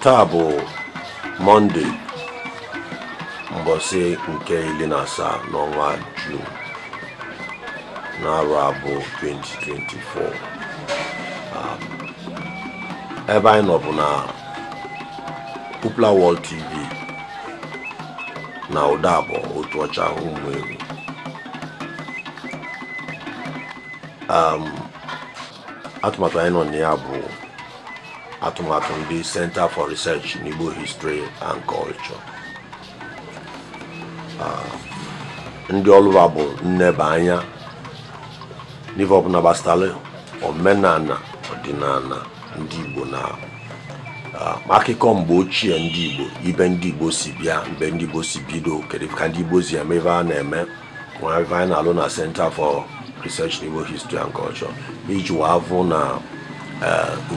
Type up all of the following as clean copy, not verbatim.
Tabo Monday mbọsị nke 17 n'ọnwa June n'arọ abụ 2024. Ebe anyị nọ bụ na Popular World TV na Udabo otu ọcha Ụmụeri. Atụmatụ anyị nọ na ya bụ atụmatụ ndị Center for Research in Igbo History and Culture. Ndị ọlụwa bụ nneba anya n'ife ọbụla gbasara omenala ọdịnala ndị Igbo na akụkọ mgbe ochie ndị Igbo, ibe ndị Igbo si bịa, mgbe ndị Igbo si bido, kedu ka ndị Igbo si eme ebe a na-eme, nwa ebe anyị na-alụ na Center for Research in Igbo History and Culture iji wavụ na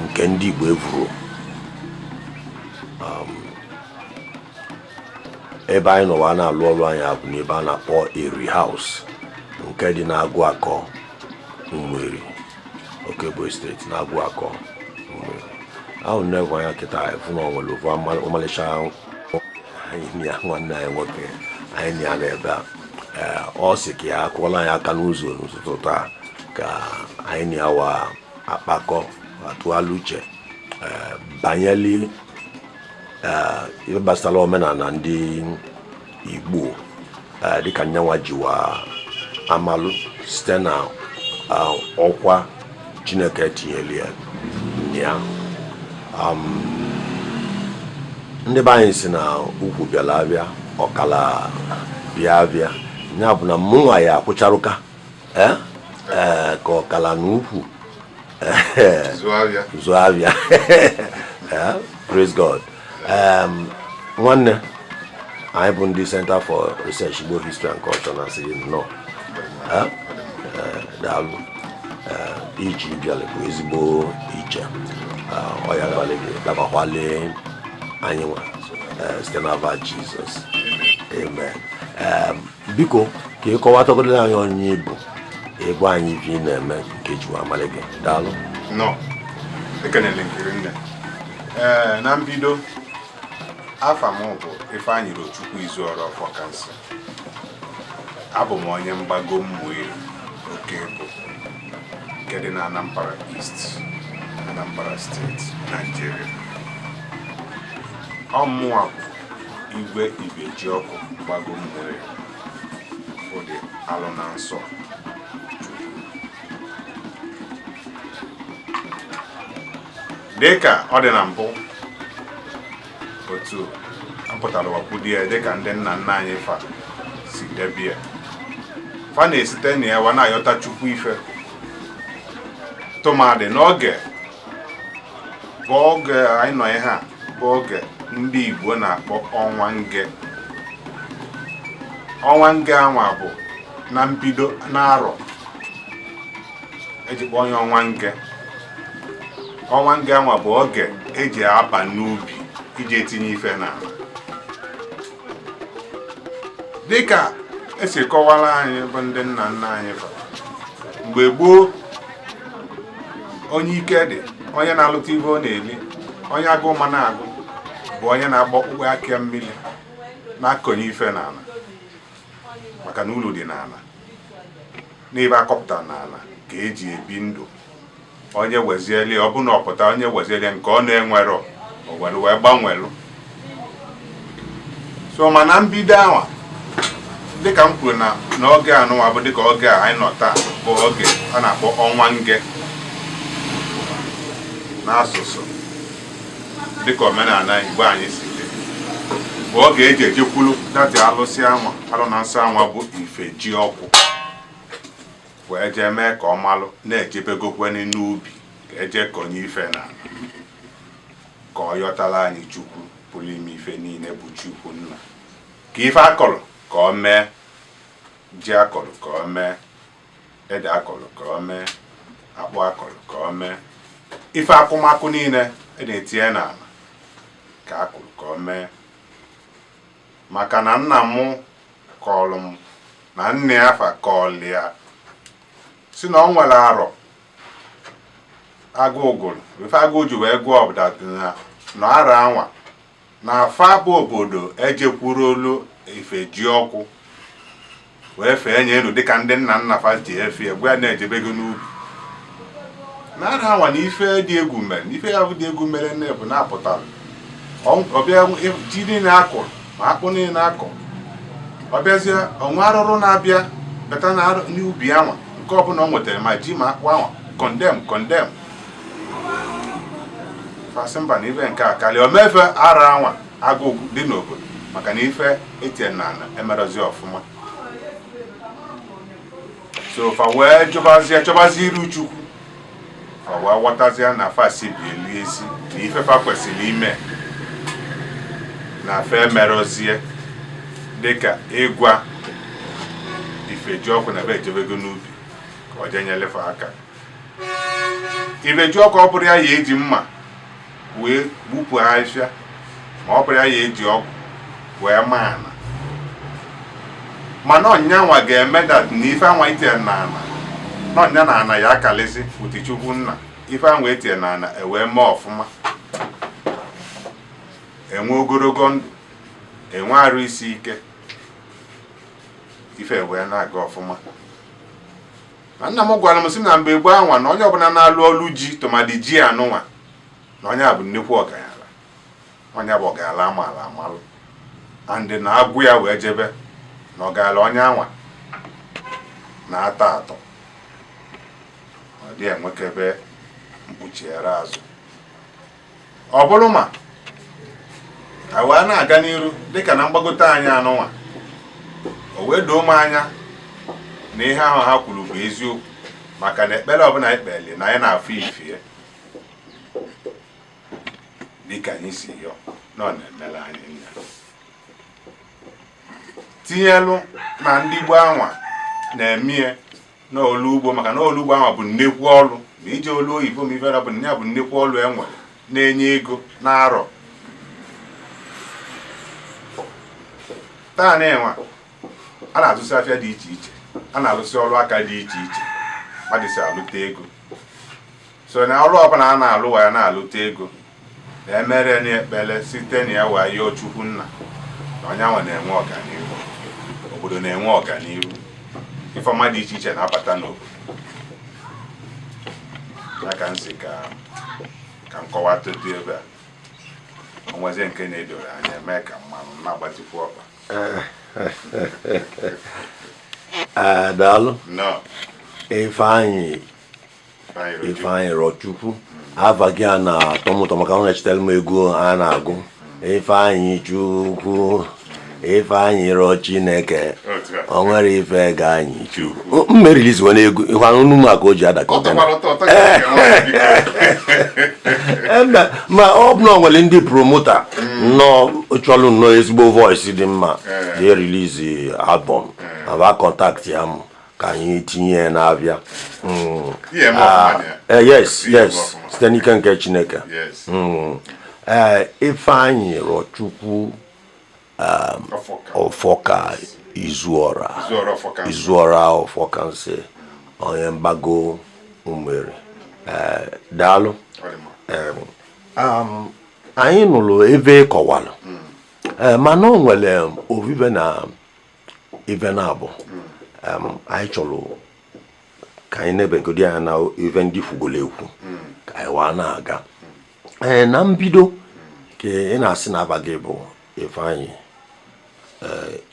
nke ndị Igbo evuru. Ebe anyị nọwa na-alụ ọrụ anyị bụ n'ebe a na-akpọ Eri House nke dị n'Agụakọ Ụmụeri, Okebo Steeti na Agụakọ Ụmụeri. Ahụ na-egwu anya kịta efu na onwere ofu ọmalịcha anyị ya nwanne anyị nwoke anyị ya n'ebe a. Ọ sị ka ya kụọla anyị aka n'ụzọ n'ụtụtụ taa ka anyị na-awa akpakọ atụghalị uche banyere ihe gbasara omenala ndị Igbo dịka nyanwa jiwa amalụ site na ọkwa Chineke tinyere ya. Ndị be anyị si na ukwu bịara abịa ọkala bịa abịa, ya bụ na mụnwa ya akwụcharụka ka ọkala na ukwu zụọ abịa. Praise God. Nwanne anyị bụ ndị Center for Research Igbo History and Culture na sị nọ daalụ iji bịala bụ ezigbo iche. Ọ ya dabakwale anyị nwa site n'aba Jizọs. Amen. Biko ka ị kọwatagodoro anyị onye bụ ego anyị vi na-eme nke jiwa amalị gị. Daalụ. No, ekenele nkiri nne. Na mbido afa m bụ Ifeanyị Rochukwu Izuọra Ọfọkansị. Abụ m onye mgbago Ụmụeri Okebo nke dị na Anambra East, Anambra Steeti, Nigeria. Ọmụwa bụ Igwe Ibejiọkụ mgbago Ụmụeri ụdị alụ na nsọ. Dịka ọ dị na mbụ otu apụtara wakwudie dịka ndị nna nna anyị fa si debie fa na-esite na ya na-ayọta Chukwu ife tụmadị n'oge bụ oge anyị nọ ihe a bụ oge ndị Igbo na-akpọ ọnwa nge. Ọnwa nge anwa bụ na mbido n'arọ eji kpọọ onye ọnwa nge. Ọnwa nge anwa bụ oge eji aba n'ubi iji etinye ife n'ala. Dịka esi kọwara anyị bụ ndị nna nna anyị fa mgbe gboo, onye ike dị, onye na-alụta ibe ọ na-eli, onye agụ ma na-agụ bụ onye na-agba ọkpụkpụ aka mmiri na-akọnye ife n'ala maka na ụlọ dị n'ala, n'ebe akọpụtara n'ala ka eji ebi ndụ. Onye wezieli ọ bụ na ọpụta onye wezieli nke ọ na-enwero o wee gbanwelụ. So mana mbido anwa dịka m kwuru na n'oge anụnwa bụ dịka oge a anyị nọ taa bụ oge a na-akpọ ọnwa nge n'asụsụ dịka omenala Igbo anyị si dị, bụ oge eji ejekwulu dati alụsị anwa alụ na nsọ anwa bụ Ifejiọkụ wee jee mee ka ọ malụ na-ejebegokweni n'ubi ka eje konye ife n'ala ka ọ yọtala anyị Chukwu pụrụ ime ife niile bụ Chukwu nna. Ka ife akọrọ ka ọ mee, ji akọrọ ka ọ mee, ede akọrọ ka ọ mee, akpụ akọrọ ka ọ mee, ife akụmakụ niile na-etinye n'ala ka akụrụ ka ọ mee. Maka na nna m kọrọ m na nne ya fa kọọlụ ya si na ọ nwere arọ agụgụrụ ife agụju wee gụọ ọbụda na ara anwa na afa bụ obodo ejekwuru olu ife ji ọkụ wee fee nye elu dịka ndị nna nna fa ji efe egwe ya na-ejebego n'ubi na ara anwa na ife dị egwu mere ife ya bụ dị egwu mere nne bụ na-apụtara ọbịa ji niile akụrụ ma akpụ niile akụ ọbịazie onwe arụrụ na-abịa bata na n'ubi anwa nke ọbụla ọ nwetara ma ji ma akpụ anwa kondem fasimba na ife nke a karịa omefe ara anwa agụgụ dị n'obodo maka na ife etie na ana emerozi ọfụma so fa wee chọbazie iru Chukwu fa wee ghọtazie na fa si bi elu ezi na ife fa kwesịrị ime na fa emerozie dịka ịgwa ife ji ọkụ na ebe ejebego n'ubi ka ọ jenyelefe aka ife ji ọkụ ọ bụrụ ya ya eji mma wee gbupụ ahịhịa ma ọ bụrụ ya ya eji ọgwụ wee maa ana mana ọnyanwa ga-eme dat na ife anwa itinye na ana na ọnya na ana ya akalịsị Utichukwu nna ife anwa etinye na ana ewee mee ọfụma enwe ogologo ndụ enwe arụ isi ike ife wee na-aga ọfụma na nna m gwara m sị na mgbe gboo anwa na onye ọbụla na-alụ ọlụ ji tụmadị ji anụnwa na onye a bụ nnukwu ọgaranya onye bụ ọgaranya amaala amalụ andị na agwụ ya wee jebe na ọgaranya onye anwa na-atọ atọ ọ dị enwekebe mkpuchiere azụ ọ bụrụ ma wee na-aga n'iru dịka na mgbagote anyị anụnwa o wee doo m anya na ihe ahụ ha kwuru bụ eziokwu maka na ekpere ọbụla ekpeli na anyị na-afụ ifie dịka anyị si yọ na ọ na-emere anyị nna tinyelu na ndị Igbo anwa na-emie n'olu ugbo maka na olu ugbo anwa bụ nnekwu ọrụ ma ije olu oyibo ma ifere bụ na ya bụ nnekwu ọrụ enwere na-enye ego na-arọ taa na-enwa a na-azụsị afịa dị iche iche a na-alụsị ọrụ aka dị iche iche mmadụ si alụta ego so na ọrụ ọbụla a na-alụ ya na-alụta ego na-emere n'ekpere site na ya wee yọọ Chukwu nna na onyanwa na-enwe ọganihu obodo na-enwe ọganihu ifeọma dị iche iche na-abata n'obodo aka nsị ka nkọwa totu ebe a onwezi nke na-edoro anya eme ka mmanụ na-agbatịkwu ọkpa daalụ no Ifeanyị Rochukwu afa gị a na-atọ m ụtọ maka ọ na-echetere m ego a na-agụ Ifeanyị Chukwu Ifeanyị Ro Chineke o nwere ife ga anyị Chukwu mmeriliziwe n'ego ịhụ ọnụ m aka o ji adakọta ma ọ bụ na ọ nwere ndị promota nnọọ chọrọ nnọọ ezigbo voice dị mma ga release album aba contact ya m ka anyị tinye na-abịa yes site n'ike nke Chineke Ifeanyị Rochukwu Ọfọka Izuọra Ọfọka nsị onye mgbago Ụmụeri daalụ anyị nụrụ ebe kọwalụ mana o nwere ovive na ive na-abụ anyị chọrọ ka anyị na-ebegodi anya na ive ndị kwugolo ekwu ka anyị waa na-aga na mbido ka ị na-asị na aba gị bụ Ifeanyị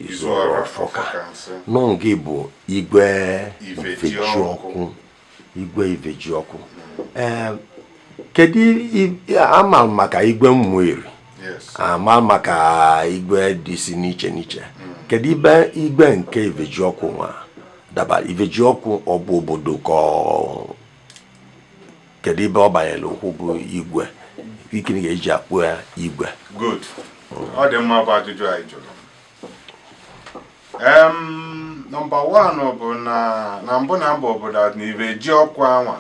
Izuọra Ọfọka nọ nke bụ Igwe Ivejiọkụ kedu ama maka Igwe Ụmụeri ama maka igwe dịsị n'iche n'iche kedu ibe igwe nke Ivejiọkụ nwa dabara Ivejiọkụ ọ bụ obodo ka kedu ibe ọ banyere okwu bụ igwe ikiri ga-eji akpụ ya igwe good ọ dị mma bụ ajụjụ anyị jụrụ nọmba 1 bụ na mbụ na mba obodo na Ivejiọkụ anwa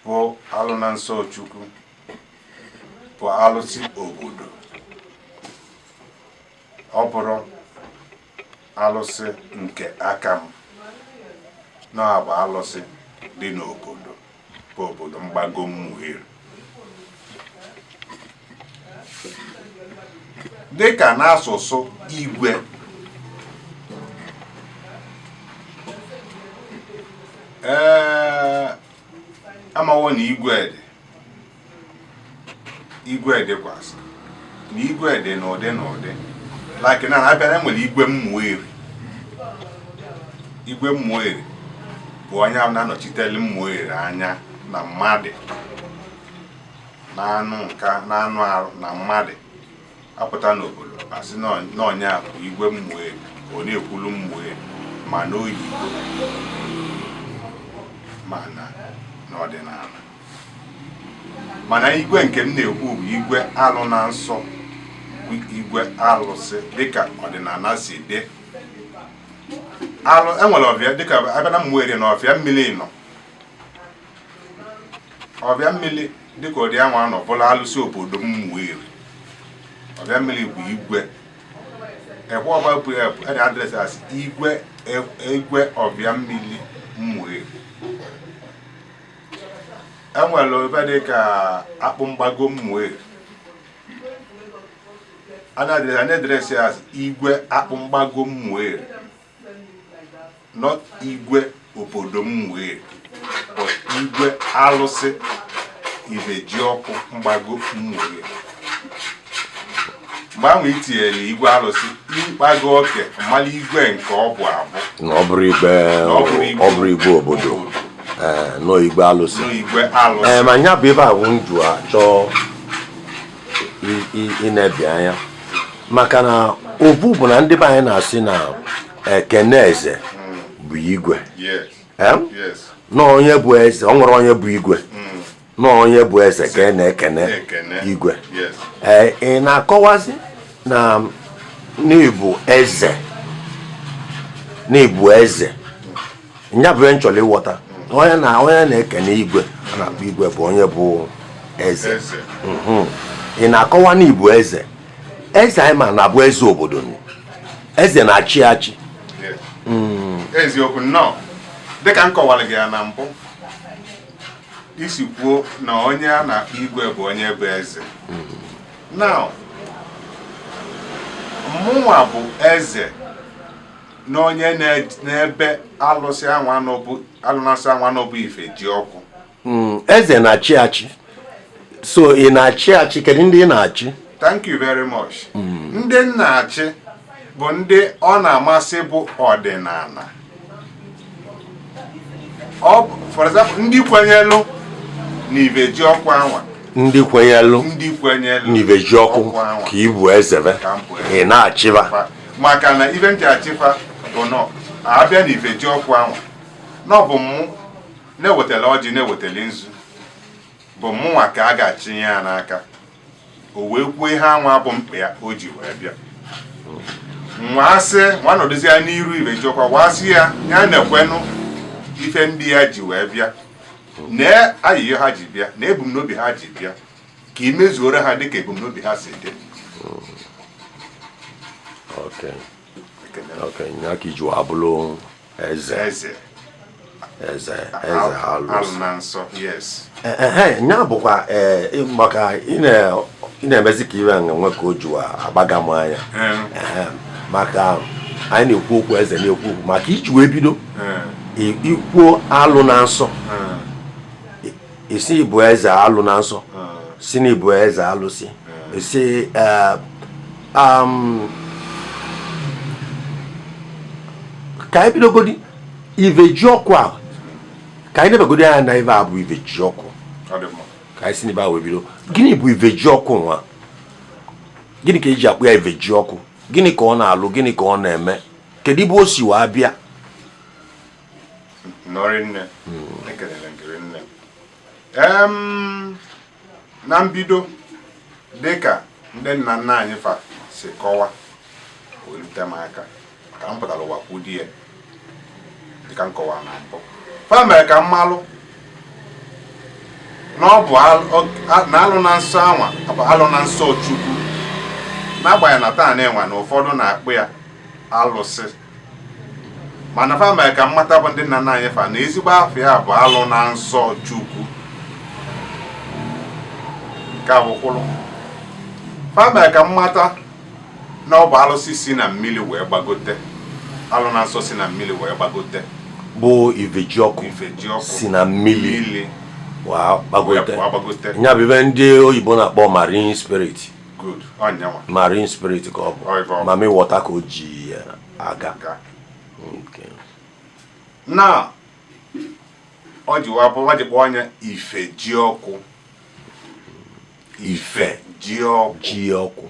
bụ alụ na nsọ Chukwu bụ alụsị obodo ọ bụrụ alụsị nke aka m na-agba alụsị dị n'obodo bụ nke obodo mgbago Mmueri. Dịka n'asụsụ Igwe, amawo na Igwe dịkwasị na Igwe dị n'ụdị like na abịara nwere Igwe Mmueri. Igwe Mmueri bụ onye ahụ na-anọchitele Mmueri anya na mmadụ na anụ arụ na mmadụ apụta n'obodo asị na onye a bụ Igwe Mmueri, ọ na-ekwulu Mmueri ma n'oyibo ma n'ọdịnala. Mana Igwe nke m na-ekwu bụ Igwe alụ na nsọ, Igwe alụsị dịka ọdịnala si dị. Alụ enwere ọbịa dịka abịa na Mmueri na ọbịa mmiri nọ. Ọbịa mmiri dịka ụdị anwa nọ bụla alụsị obodo Mmueri. Ọbịa mmiri bụ Igwe. Ekwe ọba bụ ede adresị asị Igwe ọbịa mmiri Mmueri. Enwere ebe dịka akpụ mgbago Mmueri. Ana adresị asị Igwe akpụ mgbago Mmueri. Not Igwe obodo Mmueri, but Igwe alụsị Ifejiọkụ mgbago Mmueri. Mgbe ahụ itinyere Igwe alụsị ịkpago oke mmalụ Igwe nke ọ bụ abụ. Na ọ bụrụ Igwe obodo. No Igwe alụsị. Ma nya bụ ebe ahụ njụ achọ ịnebi anya maka na obu bụ na ndị be anyị na-asị na ekene eze bụ Igwe. Na onye bụ eze, o nwere onye bụ Igwe. Na onye bụ eze ka a na-ekene Igwe. Ị na-akọwazi na n'ịbụ eze nya bụ nchọrọ ịghọta onye na-ekene Igwe a na-akpọ Igwe bụ onye bụ eze. Ị na-akọwa na ịbụ eze anyị ma na bụ eze obodo, eze na-achị achị. Eziokwu nnọọ dịka m kọwara gị ya na mbụ, isi kwuo na onye a na-akpọ Igwe bụ onye bụ eze. Now mụnwa bụ eze na onye na-ebe alụsị anwa n'ọbụ Ifejiọkụ. Eze na-achị achị, so ị na-achị achị, kedu ndị ị na-achị? Thank you very much. Ndị na-achị bụ ndị ọ na-amasị bụ ọdịnala. For example, ndị kwenyelu na Ifejiọkụ anwa. Ndị kwenyelu na Ifejiọkụ ka ị bụ eze ị na-achịba. Maka na ibe ntị achịfa bụ nọ abịa na Ifejiọkụ anwa na ọ bụ mụ na-ewetele ọjị na-ewetele nzu bụ mụnwa ka a ga-achịnye ya n'aka o wee kwuo ihe anwa bụ mkpa ya o ji wee bịa. Nwaasị nwa nọdụzi ya n'iru Ifejiọkụ wasị ya na-ekwenụ ife ndị ya ji wee bịa na ayịyọ ha ji bịa na ebumnobi ha ji bịa ka imezuore ha dịka ebumnobi ha si dị. Ya ka iji abụrụ eze alụsị na nsọ. Yes. Nya bụkwa maka ị na-emezi ka iwe nwe ka o jiwa agbaga m anya maka anyị na-ekwu okwu eze na-ekwu okwu maka iji wee bido ikwuo alụ na nsọ, isi bụ eze alụ na nsọ, si na ibu eze alụsị, isi ka anyị bidogodi Ifejiọkụ a, ka anyị nebegodi anya na ife a bụ Ifejiọkụ, ka anyị si n'ebe a wee bido. Gịnị bụ Ifejiọkụ nwa? Gịnị ka eji akpụ ya Ifejiọkụ? Gịnị ka ọ na-alụ? Gịnị ka ọ na-eme? Kedu ebe o si wee bịa? Na mbido dịka ndị nna nna anyị fa si kọwa welite m aka ka m pụtara ụwa kwudi ya dịka m kọwara na mbụ. Fa mere ka m malụ na ọ bụ alụ na nsọ anwa bụ alụ na nsọ Chukwu, n'agbanyeghị na taa na-enwe na ụfọdụ na-akpụ ya alụsị, mana fa mere ka mmata bụ ndị nna nna anyị fa na ezigbo afọ ya bụ alụ na nsọ Chukwu. ka bụkwụrụ fama ka mmata na ọ bụ alụsị si na mmiri wee gbagote alụ na nsọ si na mmiri wee gbagote bụ Ifejiọkụ si na mmiri gbagote nya bụ ebe ndị oyibo na-akpọ marine spirit. Good. Onyanwa. Marine spirit ka ọ bụ mami water ka o ji aga. Okay. Na ọ ji kpọọ anya Ifejiọkụ. Ifejiọkụ.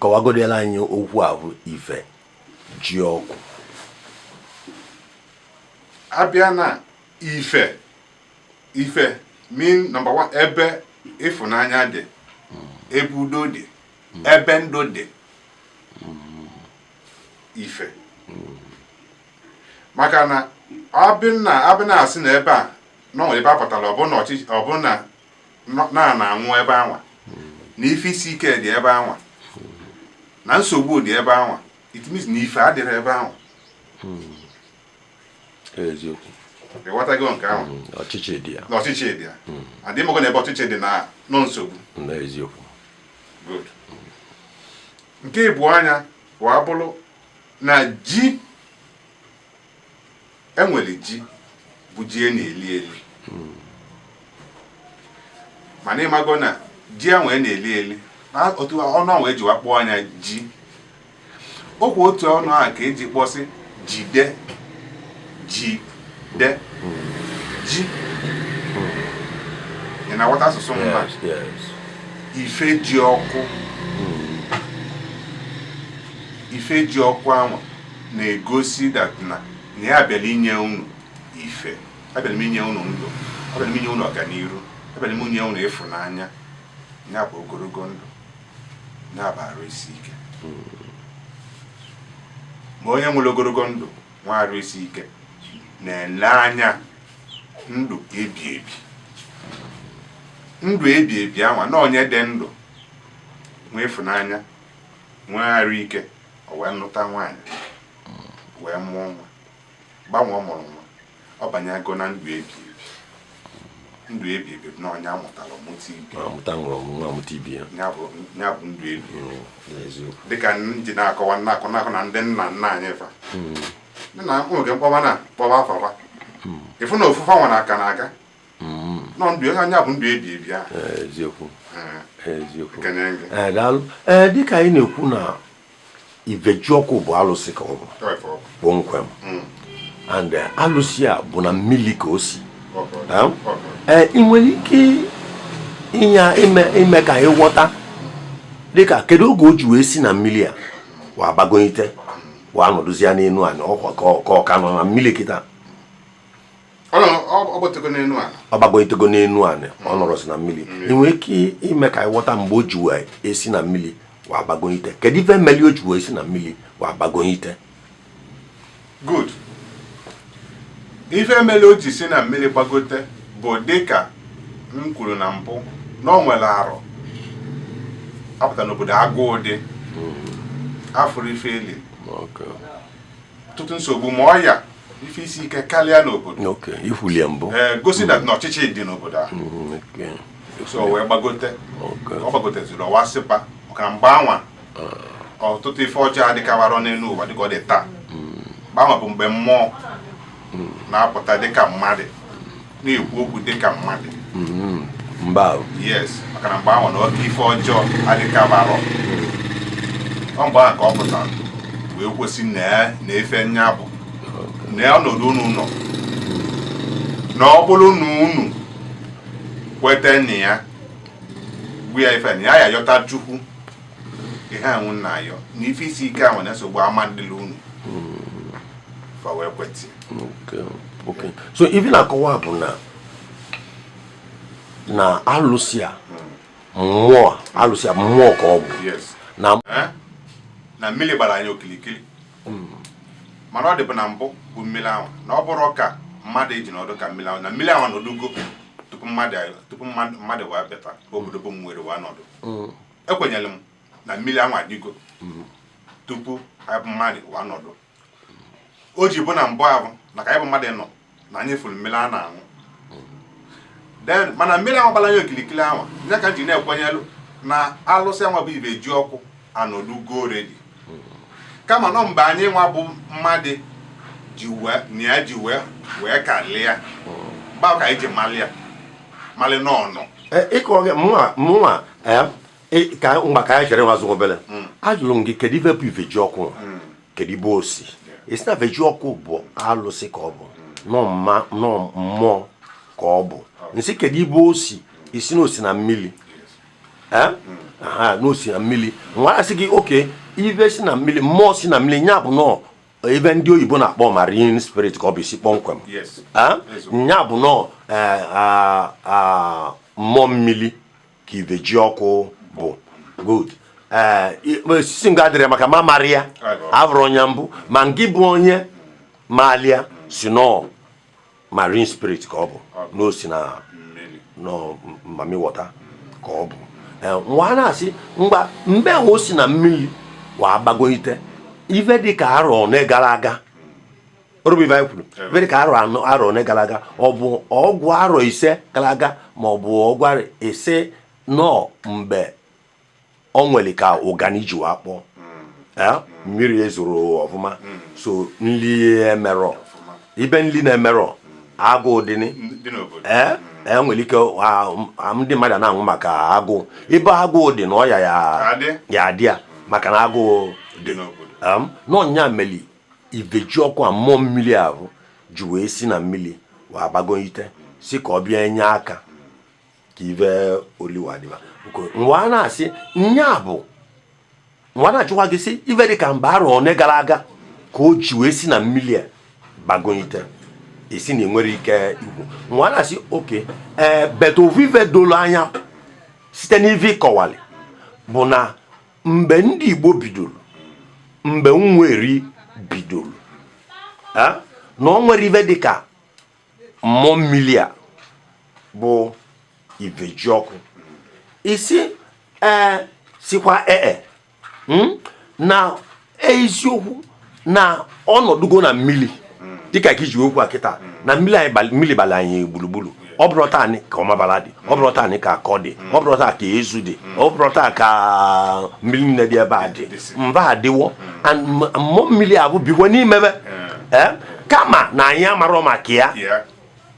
Kọwagodela anyị okwu a bụ Ifejiọkụ. Abịa na ife mean number one ebe ịfụnanya dị, ebe udo dị, ebe ndụ dị. Ife. Maka na abịa na-asị na ebe a nwere ebe a pụtara ọbụna na-anwụ ebe anwa na ife isi ike dị ebe anwa na nsogbu dị ebe anwa, it means na ife adịrị ebe anwa. Eziokwu. Ịghọtago nke ahụ? Ọchịchị dị ya. N'ọchịchị dị ya. Adị mọgọ na ebe ọchịchị dị na nọ nsogbu. Eziokwu. Good. Nke ịbụ anya bụ abụrụ na ji enwere ji bụ ji na-eli eli. Mana ịmago na ji enwe na-eli eli otu ọnụ ahụ eji wakpọ anya ji. Okwu otu ọnụ ahụ ka eji kpọsị jide ji. Ị na-aghọta asụsụ mba? Ifejiọkụ. Ifejiọkụ ahụ na-egosi na ya abịala inye unu ife, abịala m inye unu ndụ, abịala m inye unu ọganiru, abịala m inye unu ịfụnanya, ya bụ ogologo ndụ, ya bụ arụ isi ike. Ma onye nwere ogologo ndụ nwa arụ isi ike na-ele anya ndụ ebi ebi. Ndụ ebi ebi anwa na onye dị ndụ nwee ịfụnanya, nwee arụ ike, o wee nụta nwaanyị, wee mụọ nwa, gbanwee mụrụ nwa, ọ banyago na ndụ ebi ebi. Ndụ ebi ebi na onye amụtara ọmụta ibi ya bụ ndụ ebi ebi. Dịka ndị na-akọwa nnakọ na ndị nna nna anyị fa na oge mkpọba afafa ịfụ na ofufe nwa na aka na aka nọ ndụ anya bụ ndụ ebi ebi ahụ. Eziokwu. Dịka anyị na-ekwu na Ifejiọkụ bụ alụsị ka ọ bụ kpọmkwem, and alụsị a bụ na mmiri ka o si. Ị nwere ike ime ka anyị ghọta dịka kedu oge o ji wee si na mmiri a wa gbagonyite wa nọdụzi ya n'elu anyị ọkwa ka ọ ka nọ na mmiri kịta? Ọ gbagonyitego n'elu anyị, ọ nọrọsi na mmiri. Ị nwere ike ime ka anyị ghọta mgbe o ji wee esi na mmiri wa gbagonyite, kedu ife mmeli o ji wee si na mmiri wa gbagonyite? Good. Ife mmeli o ji si na mmiri gbagote bụ dịka m kwuru na mbụ na ọ nwere arụ apụta n'obodo Agụụ dị afụrụ ife eli ọtụtụ nsogbu ma ọya ife isi ike karịa n'obodo. Gosi na ọchịchị dị n'obodo ahụ. So wee gbagote, ọ gbagoteziri ọwa sịpa maka mgbe anwa ọtụtụ ife ọjọọ adịkawara n'elu ụwa dịka ọ dị taa. Gbanwa bụ mgbe mmụọ na-apụta dịka mmadụ, na-ekwu okwu dịka mmadụ. Yes, maka na mgbe ahụ na oke ife ọjọọ adịkawara. Ọ mgbe ahụ ka ọ pụtara wee kwesị na efe nya bụ na ọnọdụ unu nọ na ọ bụrụ na unu kwete na ya gbu ya ife na ya yọta Chukwu ihe anwụ na ayọ na ife isi ike ahụ na-esogbu amadịla unu fa wee kweti. Okay. So ife na-akọwa bụ na alụsị a mmụọ ka ọ bụ na mmiri gbara anyị okilikili, mana ọ dịbụ na mbụ bụ mmiri ahụ na ọ bụrụ ka mmadụ eji n'ọdụ ka mmiri ahụ na mmiri ahụ nọdụgo tupu mmadụ wee bata obodo bụ mwere wee nọdụ. Ekwenyere m na mmiri ahụ adịgo tupu mmadụ wee nọdụ. O ji bụ na mbụ ahụ na ka anyị bụ mmadụ nọ na anyị fụrụ mmiri a na-aṅụ then mana mmiri ahụ gbara ya okilikili ahụ nya ka ji na-ekwenyelu na alụsị anwa bụ ibe ji ọkụ anọlugo ready kama nọ mgbe anyị nwa bụ mmadụ ji wee kalịa ba ka iji mali n'ọnụ ịkọ gị mụnwa ka mgba ka ya chere nwa zụ obele ajụrụ m gị kedu ife bụ ife ji ọkụ kedu ibe osi esi na ife ji ọkụ bụ alụsị ka ọ bụ nọ mmụọ ka ọ bụ nsị kedu ibe osi isi na osi na mmiri n'osi na mmiri nwa asị gị oke ife si na mmiri mmụọ si na mmiri nya bụ nọ ebe ndị oyibo na-akpọ marine spirit ka ọ bụ isi kpọmkwem nya bụ nọ mmụọ mmiri ka ife ji ọkụ bụ good osisi nga adịrị maka ma mara ya avụrụ onye mbụ ma nke bụ onye malia si nọ marine spirit ka ọ bụ n'osi na mami wọta ka ọ bụ nwa na-asị mgbe o si na mmiri wa agbagoite ife dị ka arọ ne gara aga ife dị ka arọ ne gara aga ọ bụ ọgwụ arọ ise gara aga ma ọ bụ ọgwụ ise nọ mgbe ọ nwere ka ụgani ji wakpọ mmiri ezoro ọfụma so nli emerọ ibe nli na-emerọ agụụ dịnị nwere ike ndị mmadụ na-anwụ maka agụụ ebe agụụ dị na ọya ya adị ya maka na agụụ dị n'ọnya meli iveji ọkụ a mmụọ mmiri ahụ ji wee si na mmiri wee agbagoite si ka ọ bịa nye aka ka ive oliwadịba nwa na-asị nya bụ nwa na-achụkwa gị si ive dị ka mgbe arọ one gara aga ka o ji wee si na mmiri a gbagoite esi na enwere ike igwu nwa na-asị oke betovive dolo anya site n'ive ịkọwali bụ na mgbe ndị Igbo bidoro mgbe nweri bidoro na o nwere ive dịka mmụọ mmiri a bụ iveji ọkụ isi sikwa na eziokwu na ọnọdụgo na mmiri dịka ka iji okwu a kịta na mmiri bala anyị gburugburu ọ bụrụ taa anyị ka ọmabala dị ọ bụrụ taa anyị ka akọ dị ọ bụrụ taa ka ezu dị ọ bụrụ taa ka mmiri niile dị ebe a dị mba adịwo mmụọ mmiri abụ bikwa n'imebe kama na anyị amarọ maka ya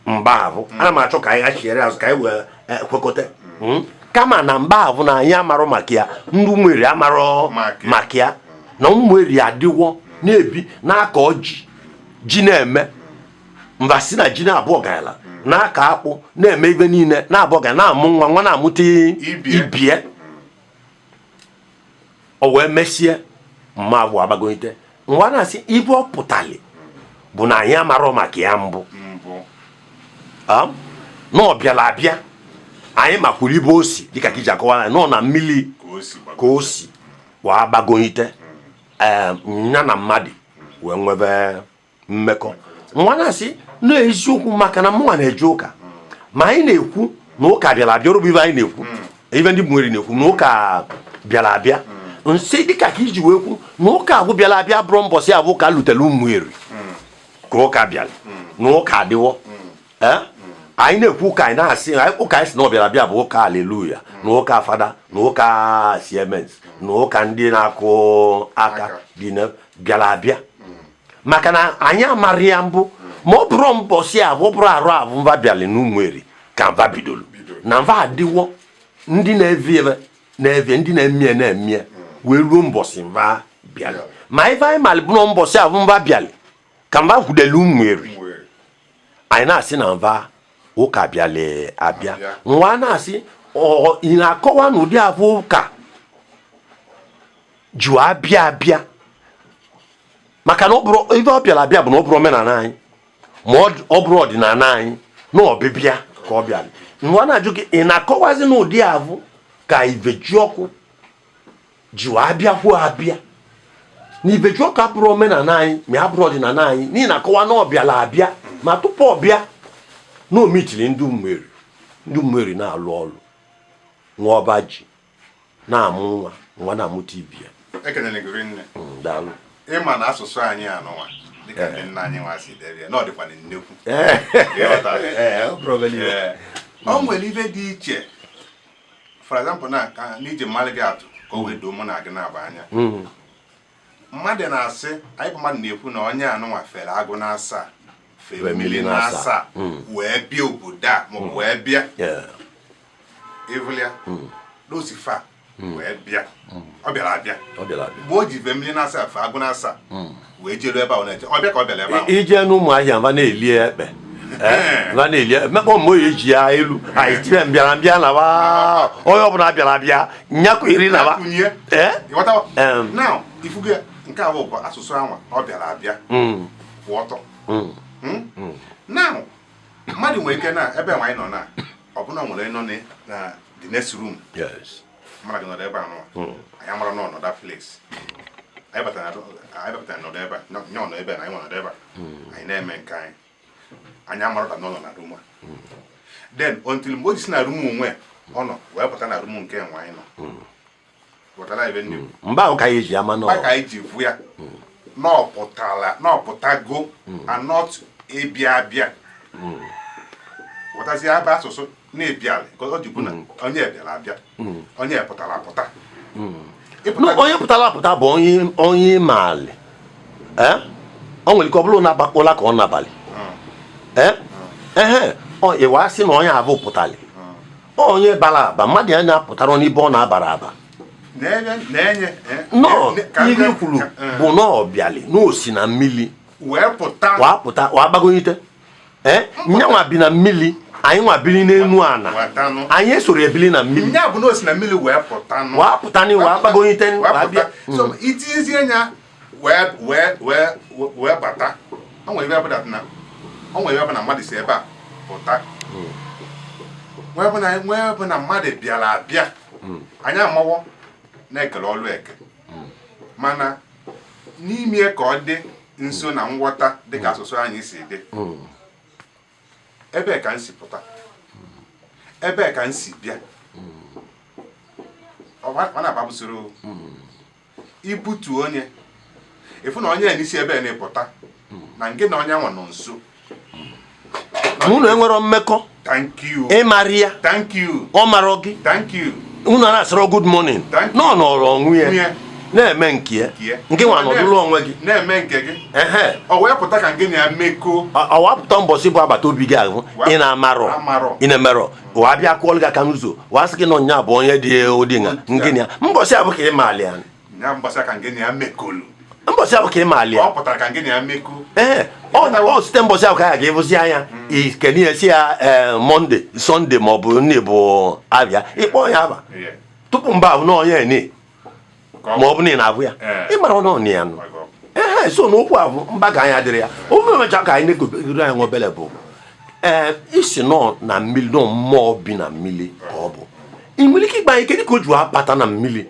mba abụ ana m achọ ka anyị ghachiere azụ ka anyị wee kwekọta kama na mba abụ na anyị amarọ maka ya ndị nwere amarọ maka ya na nwere adịwo na-ebi n'aka ji na-eme mba si na ji na-abụ ọgarala n'aka akpụ na-eme ibe niile na-abụ ọgarala na-amụ nwa na-amụta ibie o wee mesie mma abụ agbagoite nwa na-asị ibe ọ pụtali bụ na anyị amarọ maka ya mbụ na ọ bịala abịa anyị makwuru ibe osi dịka ka iji akọwara nọ na mmiri ka o si wa agbagoite nya na mmadụ wee nwebe mmekọ nwa na-asị n'eziokwu maka na mụnwa na-eje ụka ma anyị na-ekwu na ụka bịara abịa ọrụ bụ ibe anyị na-ekwu ibe ndị nwere na-ekwu na ụka bịara abịa nsị dịka ka iji wee kwu na ụka agwụ bịara abịa bụrụ mbọsị abụ ụka lutere ụmụ eri ka ụka bịara na ụka adịwo anyị na-ekwu ụka anyị na-asị ụka anyị si na ọ bịara abịa bụ ụka aleluya na ụka fada na ụka siemens na ụka ndị na-akụ aka dị na bịara abịa maka na anyị amara ya mbụ ma ọ bụrụ mbọsị abụ ọ bụrụ arụ abụ mba bịara n'ụmụeri ka mba bidoro na mba adịwo ndị na-evi ndị na-emie wee ruo mbọsị mba bịara ma ife anyị mali bụrụ mbọsị abụ mba bịara ka mba kwudele ụmụeri anyị na-asị na mba ụka bịara abịa nwa na-asị ị na-akọwa na ụdị abụ ụka jụ abịa maka na ọ bụrụ ife ọ bịara abịa bụ na ọ bụrụ omenala anyị ma ọ bụrụ ọdịnala anyị na ọbịbịa ka ọ bịara nwa na-ajụ gị ị na-akọwazi na ụdị abụ ka iveji ọkụ jụ abịa na iveji ọkụ abụrụ omenala anyị ma abụrụ ọdịnala anyị n'ihi na-akọwa na ọ bịara abịa ma tupu ọ bịa na omitiri ndị mmeri na-alụ ọrụ nwa ọba ji na-amụ nwa na-amụta ibia daalụ ịma na asụsụ anyị anụnwa dịka ndị nna anyị nwa si debia na ọ dịkwa nnekwu o nwere ife dị iche for example na ka n'ije mmadụ gị atụ ka o wee doo mụ na gị na-aba anya mmadụ na-asị anyị bụ mmadụ na-ekwu na onye anụnwa fere agụ na-asa fere mmiri na-asa wee bịa obodo a maọbụ wee bịa ịvụlịa n'osifa wee bịa ọ bịara abịa mgbe o ji fe mmiri na-asa fe agụ na-asa wee jere ebe ahụ na-eje ọ bịa ka ọ bịara ebe ahụ ije n'ụmụ ahịa mba na-eli ekpe mba na-eli mekpọ mgbe oyi eji ya elu anyị tire mbịara mbịa na onye ọbụla bịara abịa nyakụ iri na ba now ifugo nke a bụ asụsụ anwa ọ bịara abịa kwụ ọtọ now mmadụ nwere ike na ebe nwaanyị nọ na ọbụna nwere nọ na the next room mmadụ nọdụ ebe anụ anyị amara nọ nọda place anyị batara nọdụ ebe nye ọnọ ebe na anyị nọdụ ebe anyị na-eme nke anyị amara na nọ na room then until mgbe o ji si na room onwe ọ nọ wee pụta na room nke nwaanyị nọ pụtara ebe ndị mgbe ahụ ka anyị ji ama mgbe ka anyị ji vu ya n'ọpụtago and not ịbịa abịa pụtazi ebe asụsụ na-ebiala ka ọ jikwu na onye bịara abịa onye pụtara apụta onye pụtara apụta bụ onye maali o nwere ike ọ bụrụ na-agbakpọla ka ọ n'abalị ịwa asị na onye abụ pụtali onye bara aba mmadụ ya na-apụtara n'ibe ọ na-abara aba ihe kwuru bụ na ọ bịali n'osi na mmiri wee pụta wee gbagonyite nyanwa bi na mmiri anyị nwa bili n'elu ana anyị esoro ebili na mmiri wee pụta ni wee gbagonyite itinyezie nya wee bata o nwere ebe na mmadụ si ebe a pụta nwee ebe na mmadụ bịara abịa anyị amawo na-ekele ọlụ eke mana n'ime ka ọ dị nso na nghọta dịka asụsụ anyị si dị ebe ka m si pụta ebe ka m si bịa ọ na-agbabusoro ibutu onye ịfụ na onye n'isi ebe na-epụta na nke na onye nwa nọ nso unu enwero mmekọ ịmarị ya ọ mara gị unu na-asịrọ good morning nọ nọrọ onwe ya na-eme nke nke nwa nọdụrụ onwe gị na-eme nke gị ọ wee pụta ka nke na mmekọ ọ wapụta mbọsị bụ agbata obi gị ahụ ị na-amarọ ị na-emerọ wa bịa kụọlụ gị aka n'ụzọ wa sị gị nọ nya bụ onye dị ụdị nga nke ya mbọsị abụ ka ị maali ya mbọsị ka nke na mmekọlụ mbọsị abụ ka ị maali ya ọ pụtara ka nke na mmekọ ọ site mbọsị ahụ ka ya ga-ebuzi anya ikene ya si ya Mọnde Sọnde ma ọ bụ nne bụ abịa ịkpọ ya aba tupu mba ahụ na onye ne ma ọ bụ na ị na-abụ ya ịmara ọnụ ya nọ so n'okwu ahụ mba ka anya dịrị ya oge mecha ka anyị na-egobegoro anyị obele bụ isi nọ na mmiri nọ mmụọ bi na mmiri ka ọ bụ ị nwere ike ịgba anyị kedu ka o ji apata na mmiri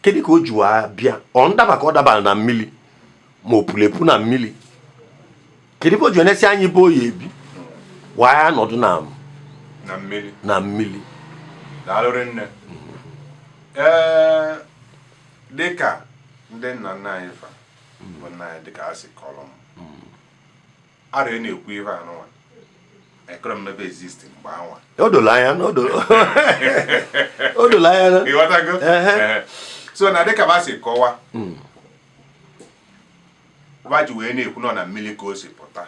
kedu ka o ji abịa ọ ndaba ka ọ dabara na mmiri ma o pulepu na mmiri kedu ka o ji na-esi anyị bụ oyi ebi waa ya nọdụ na mmiri dịka ndị nna nna anyị fa bụ nna anyị dịka a si kọrọ m arịa na-ekwu ihe anụnwa ekọrọ mmebe exist mgbe anwa o dolo anya na ịghọtago so na dịka ba si kọwa ba ji wee na-ekwu nọ na mmiri ka o si pụta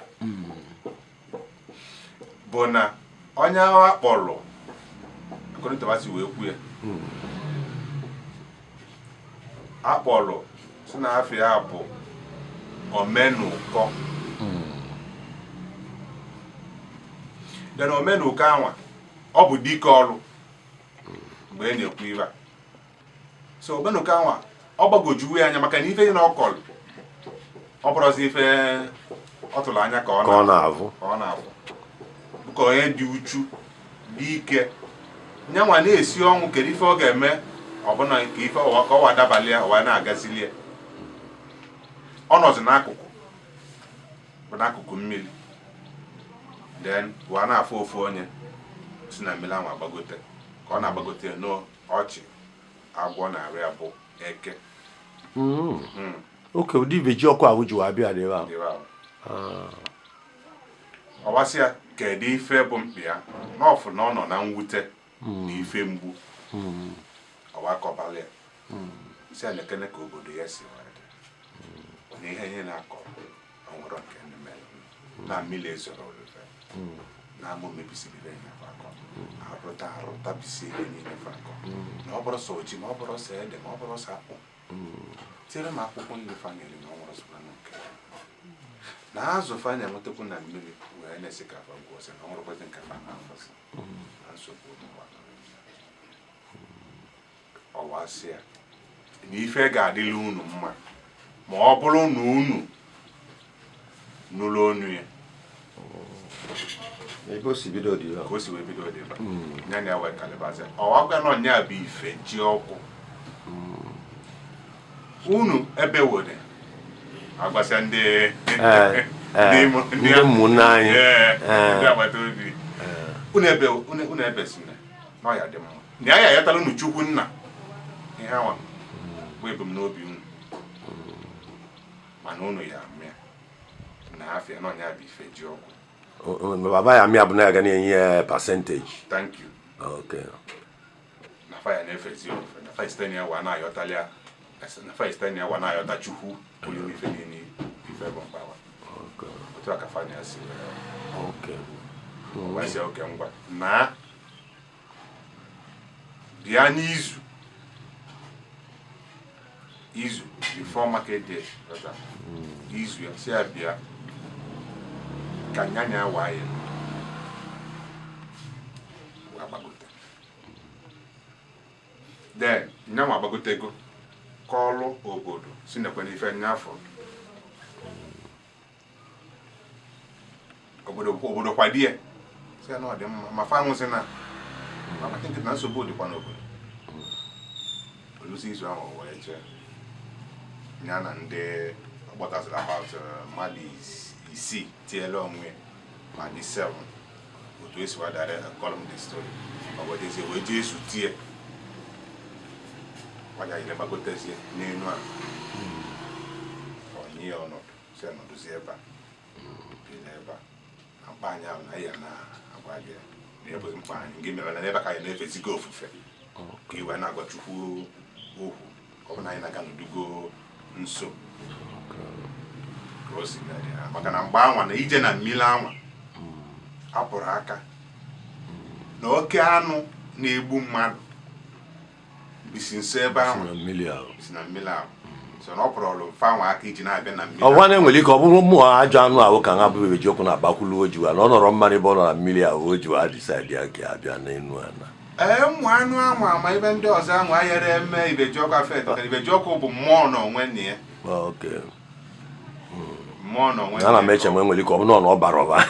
bụ na onye agha kpọrọ akọrịtabasi wee kwu ya akpọrọ si na afịa bụ omenụkọ dị na omenụkọ anwa ọ bụ dike ọrụ mgbe e na-ekwu ibe a so omenụkọ anwa ọ gbagojuwe anya maka na ife dị na ọkọlụ ọ bụrụzi ife ọ tụrụ anya ka ọ na-abụ ka onye dị uchu dị ike nyanwa na-esi ọnwụ kedu ife ọ ga-eme ọbụna nke ife ka ọwa dabalị ya ọwa na-agazilie ọ nọzi n'akụkụ bụ n'akụkụ mmiri then wa na-afụ ofu onye si na mmiri ahụ agbagote ka ọ na-agbagote n'ọchị agwọ na-arị abụ eke oke ụdị ibe ji ọkụ ahụ ji wa bịa dị ebe ahụ ọwasịa kedu ife bụ mkpi ya n'ọfụ na ọ nọ na mwute na ife mgbu ọwakọbalị ya si a na-ekene ka obodo ya si na ihe nye na-akọ ọnwụrọ nke ndị mere na mmiri ezoro olufe na amụ mebisiri ihe nyefe akọ arụta bisi ihe niile fe akọ na ọ bụrụ sọ oji ma ọ bụrụ sọ ede ma ọ bụrụ sọ akpụ tiere m akwụkwọ ndị fanili na ọnwụrụ sọ nke na azụ fa na-enwetakwu na mmiri wee na-esi ka afa gwụọ sị na ọnwụrụkwazị nke fa na-afọsị na nsogbu ọwasị ya na ife ga-adịla unu mma ma ọ bụrụ na unu n'ụlọ onu ya ebe o si bido dị ka o si wee bido dị nya na ewe kalịbazi ọwakwa nọ nya bụ ife ji ọkụ unu ebe were agbasa ndị ụmụnne anyị ndị agbata obi unu ebe si na ọ ya dị mma na ya yatala unu chukwu nna ihe awa bụ ebumnobi unu mana unu ya mịa na afịa na ọnya bụ ife ji ọkụ baba ya mịa bụ na ya ga na-enye percentage. Thank you. Okay. Na faya na-efezi ofe na faya site na wa na-ayọtali ya na faya site na wa na-ayọta chukwu onye ife niile ife bụ mkpawa otu aka fanya si wasi oke ngwa na bịa n'izu before market day izu ya si ya bịa ka nyanya waye agbagote then nyanwa agbagotego kọlụ obodo si nekwe n'ife nyafọ obodo kwadie si ya na ọ dị mma ma fa nwụsị na maka nkịta na nsogbu dịkwa n'obodo olusi izu ahụ wee chee ya na ndị ọgbọtasịrị about mmadụ isii tiele onwe ma dị 7 otu esi wadara column the story obodo esi wee jee esu tie waja ile gbagotezie n'elu a onye ya ọnọdụ si ọnọdụzi ebe a bi n'ebe a na mkpa anyị ahụ na ya na-agwa gị na ebe mkpa anyị nke mere na n'ebe ka anyị na-efezigo ofufe ka iwe na-agwa chukwu okwu ọ bụ na anyị na-aga n'udugo nso ka o si maka na mgbe anwa na ije na mmiri anwa apụrụ aka na oke anụ na-egbu mmadụ bisi nso ebe ahụ si na mmiri ahụ so na ọ pụrụ ọrụ mfe anwa aka iji na-abịa na mmiri ọwa na-enwere ike ọ bụrụ mmụọ ajọ anụ ahụ ka ha bụrụ eji okwu na-agbakwulu ojiwa na ọ nọrọ mmadụ ebe ọ nọ na mmiri ahụ ojiwa disaidi ya ka abịa n'elu ana ụmụ anụ anwa ama ebe ndị ọzọ anwa ayere eme ibejiọkụ afet ibejiọkụ bụ mmụọ na onwe nne ya ana m eche nwere ike ọ bụ na ọ bara ọba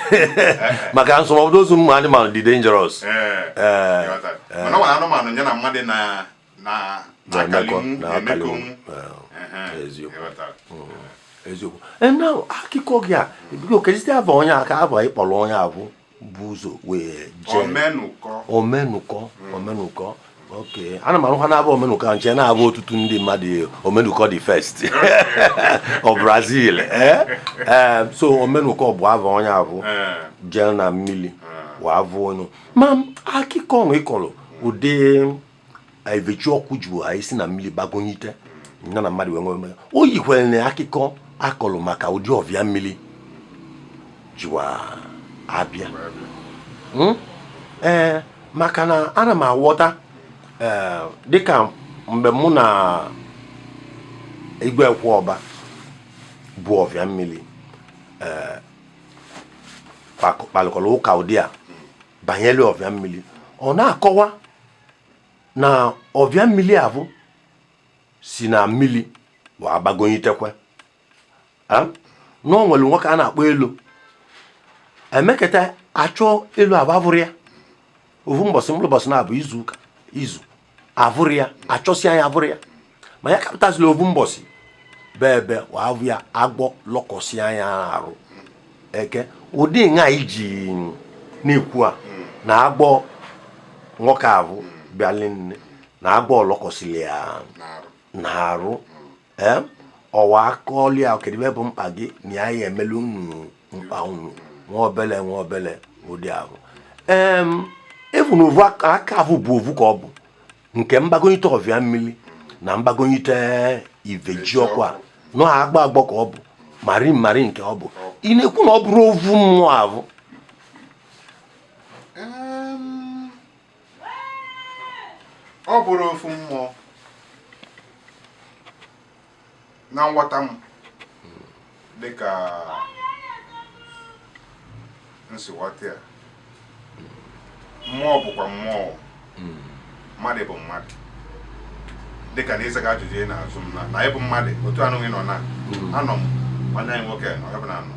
maka nsọmọbodo ozu ụmụ anụmanụ dị dangerous mana ọ anụmanụ ya na mmadụ na-akalinwu eziokwu na akụkọ gị a ebigo kezite afọ onye aka abụ ịkpọrọ onye abụ bụ ụzọ wee jee omenụkọ okay ana m arụkwa na-abụ omenụkọ nche na-abụ ọtụtụ ndị mmadụ omenụkọ dị first of Brazil so omenụkọ bụ avọ onye abụ jee na mmiri wee avụ onye ma akụkọ ọnụ ịkọrọ ụdị evechi ọkụ juru anyị si na mmiri gbagonyite ya na mmadụ wee nwee o yikwere na akụkọ akọrọ maka ụdị ọvịa mmiri jiwa abịa maka na ana m aghọta dịka mgbe mụ na igwe ekwe ọba bụ ọvịa mmiri kpalịkọrọ ụka ụdị a banyere ọvịa mmiri ọ na-akọwa na ọvịa mmiri abụ si na mmiri bụ agbagonitekwe na o nwere nwoke a na-akpọ elu emeketa achọ elu abavụrụ ya ofu mbọsị na-abụ izu avụrụ ya achọsịa ya avụrụ ya ma ya kapụtazila ofu mbọsị bebe avụ ya agbọ lọkọsịa ya arụ eke ụdị nga iji na-ekwu a na agbọ nwoke avụ bịali nne na agbọ lọkọsịrị ya na-arụ ọwa akọọlụ ya kedụ ebe bụ mkpa gị na ya ya emelu unu mkpa unu nwa obele ụdị ahụ efu na ovu aka ahụ bụ ovu ka ọ bụ nke mgbagonyite ọvịa mmiri na mgbagonyite iveji ọkụ a nọ agba agbọ ka ọ bụ mari nke ọ bụ ị na-ekwu na ọ bụrụ ovu mmụọ ahụ ọ bụrụ ofu mmụọ na nghọta m dịka nsiwata ya mmụọ bụkwa mmụọ mmadụ bụ mmadụ dịka na ịzaga ajụjụ na-azụ m na ịbụ mmadụ otu anụghị nọ na anọ m nwanne anyị nwoke nọ ebe na anọ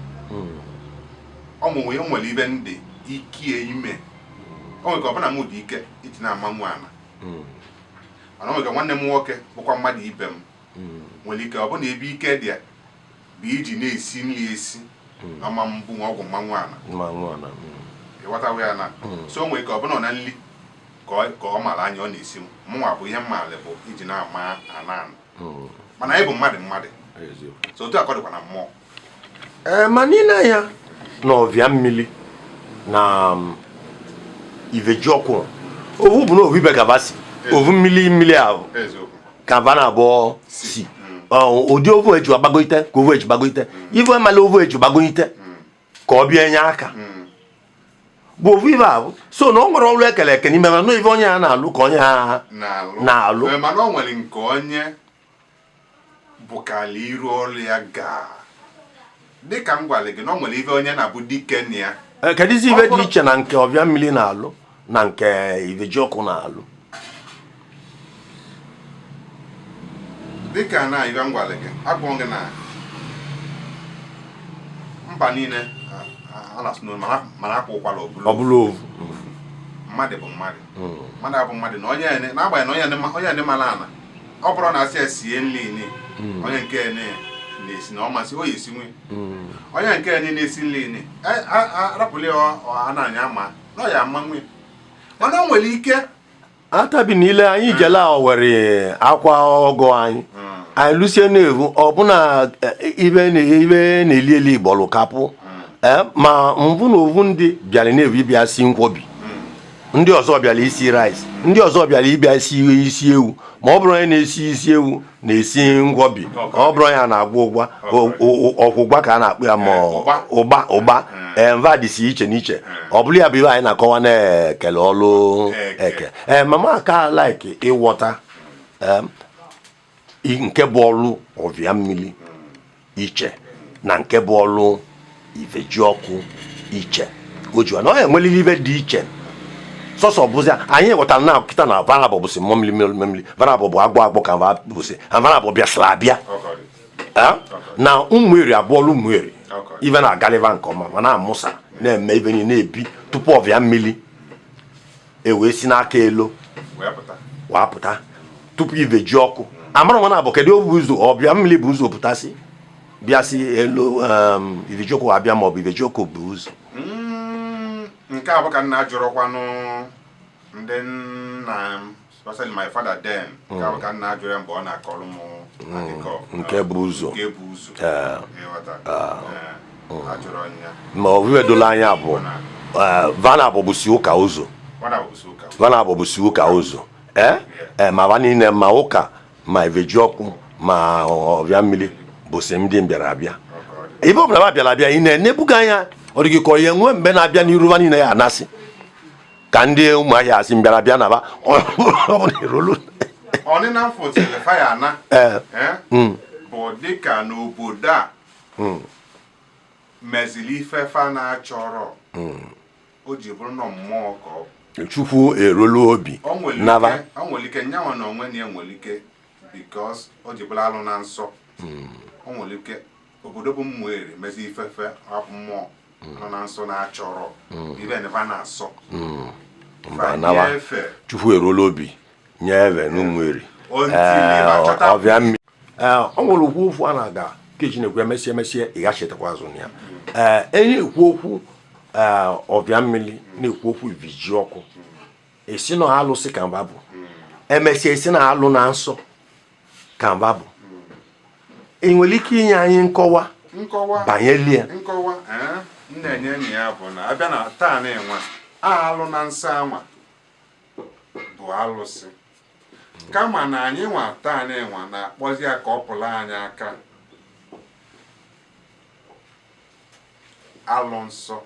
ọmụmụ ya nwere ibe ndị ikie ime o nwere ka ọbụna m dị ike iji na-ama nwa ana mana o nwere ka nwanne m nwoke bụkwa mmadụ ibe m nwere ike ọ bụ na ebe ike dị bụ iji na-esi nri esi ama mbụ nwa ọgwụ mmanwụ ana ịghọtawa ya na so o nwere ka ọ bụ na nri ka ọ mara anya ọ na-esi m nwa bụ ihe mmalị bụ iji na-ama ana mana anyị bụ mmadụ so otu akọ dịkwa na mmụọ ma niile ya na ọvịa mmiri na iveji ọkụ ovu bụ na ovu ibe gabasi ovu mmiri ahụ ka va na abụọ si ụdị ovu eji agbagoite ka ovu eji gbagoite ive emala ovu eji gbagoite ka ọ bịa enye aka bụ ovu ibe ahụ so na ọ nwere ọrụ ekele n'ime na ive onye ha na-alụ ka onye ha na-alụ mana ọ nwere nke onye bụkala iru ọrụ ya gaa dịka m gwara gị na ọ nwere ive onye na-abụ dike na ya kedụzi ive dị iche na nke ọbịa mmiri na-alụ na nke iveji ọkụ na-alụ dịka na ive m gwara gị agwọ gị na mba niile a na-asụ n'olu mana akwụ ụkwara ọbụla ovu mmadụ bụ mmadụ abụ mmadụ na onye n'agbanyeghị na onye ndị mara ana ọ bụrụ na asị esie nri onye nke na-esi na ọmasị o yi esi nwe onye nke na-esi nri arapụli ọha na-anya ama na ọ ya ama nwe mana o nwere ike atabi niile anyị jela owere akwa ọgọ anyị lụsie na-evu ọbụna ibe na-eli eli igbo kapụ ma mbụ na ovu ndị bịara na-evu ịbịa si nkwobi ndị ọzọ bịara isi rice ndị ọzọ bịara ịbịa isi ewu ma ọ bụrụ onye na-esi isi ewu na-esi ngwobi ọ bụrụ onye na-agba ọgwụgwa ka a na-akpụ ya ma ụgba mva dịsi iche n'iche ọ bụrụ ya bụ ihe anyị na-akọwa na-ekele ọlụ eke mama aka like ịghọta nke bụ ọlụ ọvịa mmiri iche na nke bụ ọlụ iveji ọkụ iche o jiwa na ọ enwelili ibe dị iche sọsọ bụzi anyị ghọtara na kịta na vanabọ bụsị mmiri vanabọ bụ agbọ ka bụsị vanabọ bịasịrị abịa na ụmụeri abụọlụ ụmụeri ive na agaliva nke ọma ma na-amụsa na-eme ibe niile na-ebi tupu ọvịa mmiri ewee si n'aka elo wapụta tupu iveji ọkụ amara nwa na-abụ kedu obu ụzọ ọbịa mmiri bụ ụzọ pụtasị bịasị elo iveji ọkụ abịa maọbụ iveji ọkụ bụ ụzọ nke a bụ ka nna jụrụkwanụ ndị nna especially my father then nke a bụ ka nna jụrụ mgbe ọ na-akọrọ m akụkọ nke bụ ụzọ ajụrụ ya ma ọ bụ edola anya bụ vanabọ bụsi ụka ụzọ vanabọ bụsi ụka ụzọ ma va niile ma ụka ma iveji ọkụ ma ọbịa mmiri bụsi ndị mbịara abịa ebe ọ bụla bịara abịa ị na-enebuga anya ọ dịghị ka onye nwe mgbe na-abịa n'iru va niile ya anasị ka ndị ụmụahịa asị mbịara bịa na ba ọnịna mfụtịrị faya ana bụ dịka n'obodo a mezili ifefa na-achọrọ o ji bụrụ na mmụọ ka Chukwu erolu obi nava o nwere ike nyanwa na onwe na enwere ike because o ji bụrụ alụ na nsọ o nwere ike obodo bụ mmụeri mezi ifefe hapụ mmụọ nọ na nsọ na-achọrọ ibe neva na-asọ Chukwu erolu obi nye eve n'ụmụeri ọbịa mmiri ọ nwere okwu ofu a na-aga nke Chineke emesịa ị gachetakwa azụ ya enyi ekwu okwu ọbịa mmiri na-ekwu okwu iveji ọkụ esi na alụsị ka mba bụ emesịa esi na alụ na nsọ ka mba bụ ị nwere ike inye anyị nkọwa banyere ya na-enye enyi ya bụ na abịa na taa na-enwe alụ na nsọ anwa bụ alụsị kama na anyị nwa taa na-enwe na-akpọzi ya ka ọ pụrụ anyị aka alụ nsọ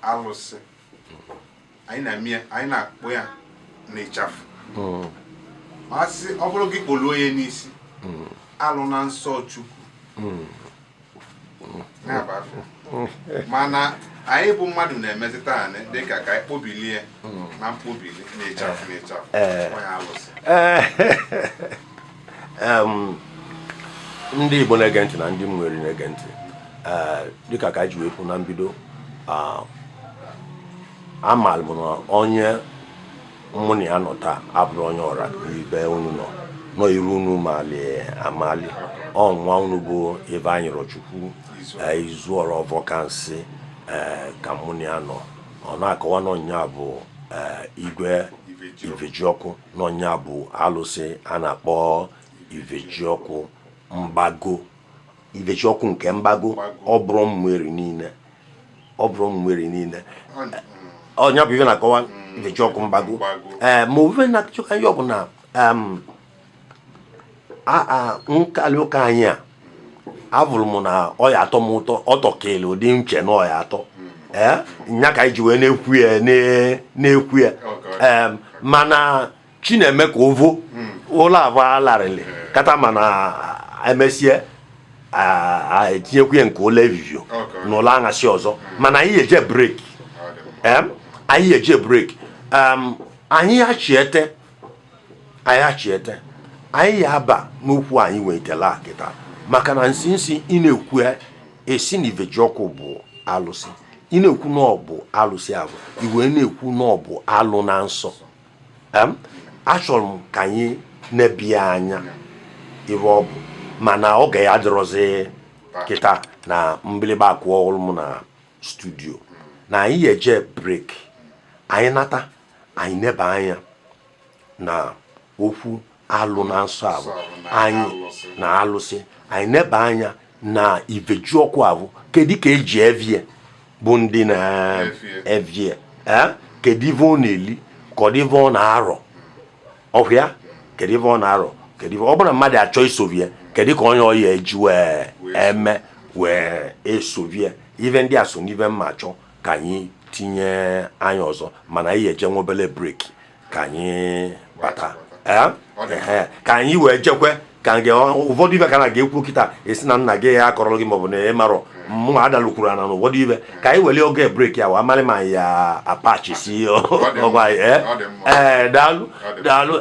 alụsị anyị na-akpọ ya n'ịchafụ masị ọ bụrụ gị kpoluo ya n'isi alụ na nsọ Chukwu mana anyị bụ mmadụ na-emetụta anyị dịka ka anyị kpobilie na mkpobili n'ịchafụ onye alụsị. Ndị Igbo na-ege ntị na ndị Mmeri na-ege ntị dịka ka ji wepụ na mbido amal m na onye mụ na ya nọ taa abụrụ onye ọra ibe unu nọ iru unu amali ọnwa unu bụ ebe anyị Chukwu Izuọra Vacancy ka mụ na ya nọ ọ na-akọwa n'ọnya bụ igwe Ivejiọkụ n'ọnya bụ alụsị a na-akpọ Ivejiọkụ mgbago Ivejiọkụ nke mgbago ọ bụrụ Mmeri niile ọnya bụ ife na-akọwa Ivejiọkụ mgbago ma ofe na-achọka ya ọ bụ na nkali ụka anyị a avụrụ m na ọ ya atọ m ụtọ ọ tọkele ụdị nche na ọ ya atọ nya ka anyị ji wee na-ekwu ya mana chi na-eme ka ovu ụlọ abụọ alarịlị kata mana emesie etinyekwu ya nke ụlọ evivio na ụlọ aṅasị ọzọ mana anyị eje breki anyị anyị ya aba n'okwu anyị wetela kịta maka na nsi ị na-ekwu esi na Ivejiọkụ bụ alụsị ị na-ekwu na ọ bụ alụsị ahụ iwe na-ekwu na ọ bụ alụ na nsọ achọrọ m ka anyị nebie anya ebe ọ bụ mana ọ ga ya dịrọzi kịta na mgbịlịgba akụ ọhụrụ m na studio na anyị eje break anyị nata anyị neba anya na okwu alụ na nsọ ahụ anyị na alụsị anyị neba anya na Ivejiọkụ ahụ kedu ka eji evie bụ ndị na-evie kedu ive ọ na-eli kedu ive ọ na-arọ ọhịa kedu ive ọ na-arọ kedu ive ọ bụrụ na mmadụ achọ isovie kedu ka onye ọya eji wee eme wee esovie ive ndị a so n'ive mma achọ ka anyị tinye anya ọzọ mana anyị eje nwa obele breki ka anyị bata ka anyị wee jekwe ka gị ụfọdụ ibe ka na ga-ekwu kịta esi na nna gị ya akọrọ gị maọbụ na ịmarọ mụ adalukwuru ana n'ụfọdụ ibe ka anyị were oge breki ya amalị ma ya apachisi ọgwa daalụ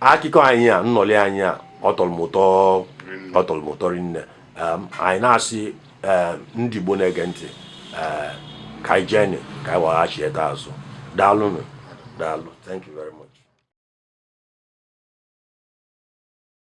akụkọ anyị a nnọli anyị a ọ tọrọ m ụtọ rinne anyị na-asị ndị Igbo na-ege ntị ka anyị jeni ka anyị weghachi azụ daalụ thank you very much.